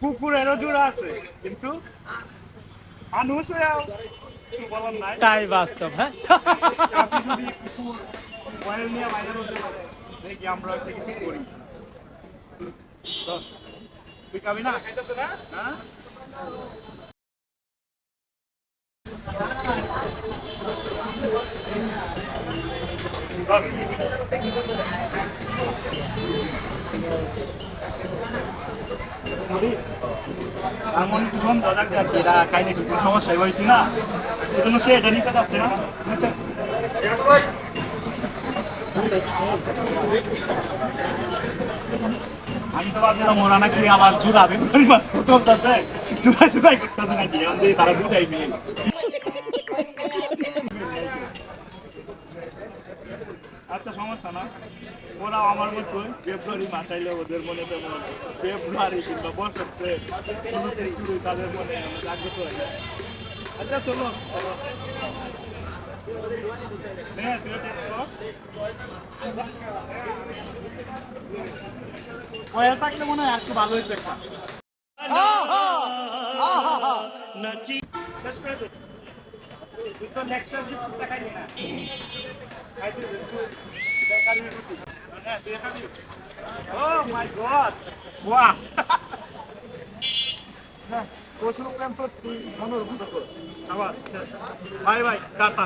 কুকুরেরও জোড়া আছে কিন্তু মানুষ হয়েও কিছু বলার নাই। তাই বাস্তব। হ্যাঁ, আপনি যদি কুকুর মোবাইল নিয়ে বাইরে হতে পারে দেখি আমরা একটা কিছু করি। তুই খাবি না? খাইতেছে না? হ্যাঁ এমন কিছু দাদা এরা খাইলে কিছু সমস্যা হয়েছি না, এজন্য সে এটা নিতে চাচ্ছে না। আমি তো ভাবছিলাম ওরা নাকি আবার জুড়াবে মাছ চলতেছে, জুড়াই করতেছে নাকি এখন দিয়ে তারা বুঝাইবে। আচ্ছা সমস্যা না, ওরা আমার মতো ফেব্রুয়ারি মাস আইলে ওদের মনে তেমন ফেব্রুয়ারি কিংবা বছরতে শুরুতেই শুরু তাদের মনে জাগ্রত হয়ে যায়। আচ্ছা চলো হ্যাঁ তুই টেস্ট কর। কয়েল থাকলে মনে হয় আর একটু ভালো হইতো একটা। তুই তো নেক্সট বিস্কুটটা খাইলি না? খাইলি বিস্কুট বেকারি রুটি। হ্যাঁ তুই খাবি? ও মাই গড ওয়াও, হ্যাঁ পশুর প্রেম সত্যি মনোরম। আবার বাই বাই টাটা।